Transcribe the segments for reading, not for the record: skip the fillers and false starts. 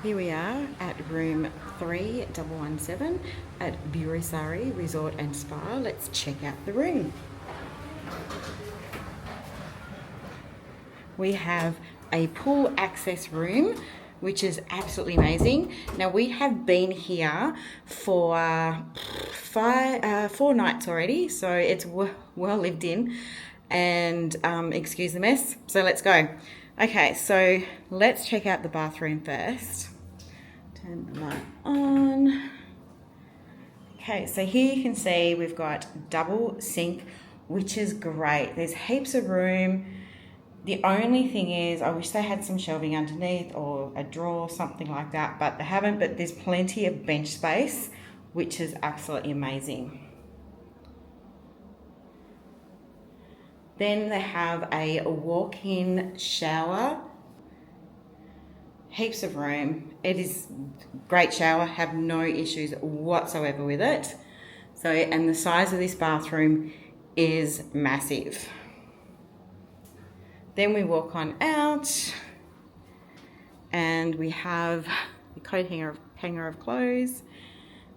Here we are at room 3117 at Burasari Resort and Spa. Let's check out the room. We have a pool access room, which is absolutely amazing. Now we have been here for 4 nights already, so it's well lived in. And excuse the mess. So let's go. Okay, so let's check out the bathroom first. Turn the light on. Okay, so here you can see we've got double sink, which is great. There's heaps of room. The only thing is, I wish they had some shelving underneath or a drawer, something like that, but they haven't. But there's plenty of bench space, which is absolutely amazing. Then they have a walk-in shower. Heaps of room. It is great shower, have no issues whatsoever with it. So, and the size of this bathroom is massive. Then we walk on out and we have the coat hanger of clothes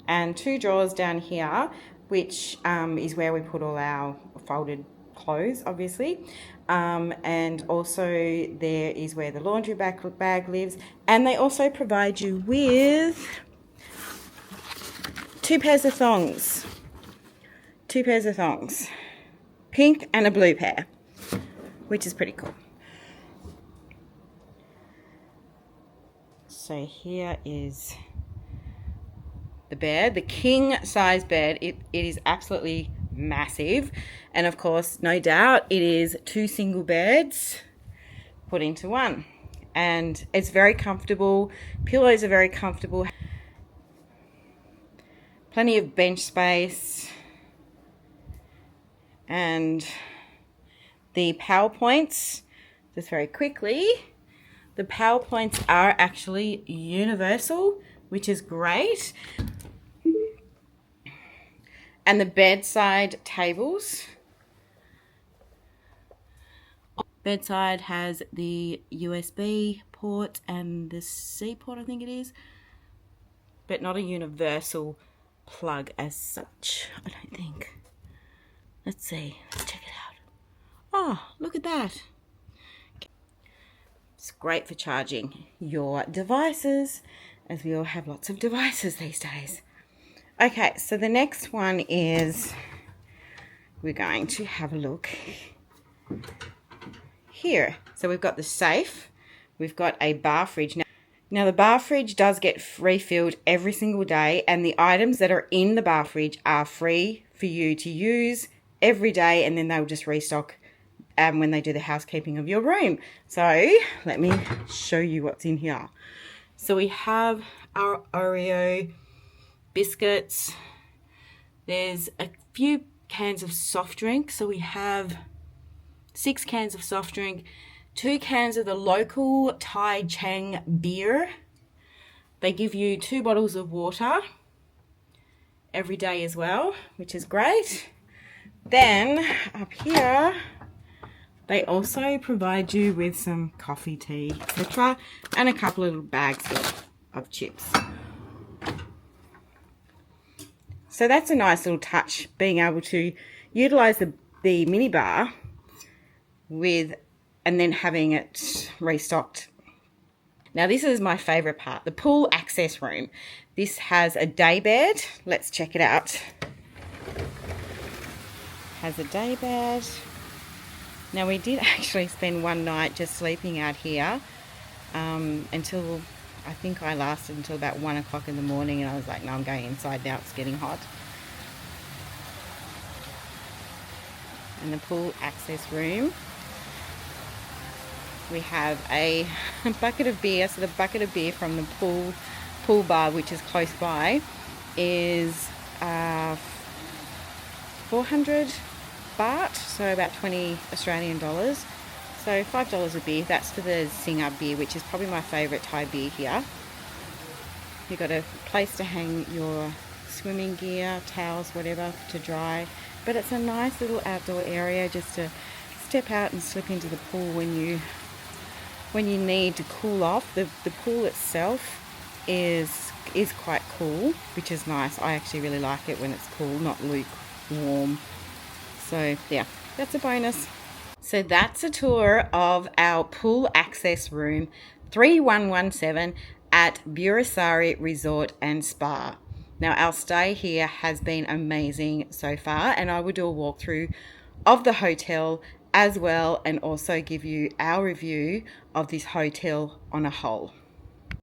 and 2 drawers down here, which is where we put all our folded clothes, obviously. And also there is where the laundry bag lives. And they also provide you with 2 pairs of thongs. 2 pairs of thongs. Pink and a blue pair, which is pretty cool. So here is the bed, the king size bed. It is absolutely massive. And of course, no doubt, it is 2 single beds put into one. And it's very comfortable. Pillows are very comfortable. Plenty of bench space. And the power points, just very quickly, the power points are actually universal, which is great. And the bedside tables. Bedside has the USB port and the C port, I think it is, but not a universal plug as such, I don't think. Let's see, let's check it out. Oh, look at that. It's great for charging your devices, as we all have lots of devices these days. Okay, so the next one is, we're going to have a look here. So we've got the safe, we've got a bar fridge. Now the bar fridge does get refilled every single day, and the items that are in the bar fridge are free for you to use every day, and then they'll just restock when they do the housekeeping of your room. So let me show you what's in here. So we have our Oreo biscuits. There's a few cans of soft drink. So we have 6 cans of soft drink, 2 cans of the local Thai Chang beer. They give you 2 bottles of water every day as well, which is great. Then up here, they also provide you with some coffee, tea, etc., and a couple of little bags of chips. So that's a nice little touch, being able to utilize the minibar with, and then having it restocked. Now this is my favorite part, the pool access room. This has a day bed. Let's check it out. Has a day bed. Now we did actually spend 1 night just sleeping out here until, I think I lasted until about 1 o'clock in the morning, and I was like, no, I'm going inside now, it's getting hot. And the pool access room, we have a bucket of beer. So the bucket of beer from the pool bar, which is close by, is 400 baht, so about 20 Australian dollars. So $5 a beer. That's for the Singer beer, which is probably my favourite Thai beer here. You've got a place to hang your swimming gear, towels, whatever, to dry. But it's a nice little outdoor area just to step out and slip into the pool when you need to cool off. The pool itself is quite cool, which is nice. I actually really like it when it's cool, not lukewarm. So yeah, that's a bonus. So that's a tour of our pool access room 3117 at Burasari Resort and Spa. Now, our stay here has been amazing so far, and I will do a walkthrough of the hotel as well, and also give you our review of this hotel on a whole.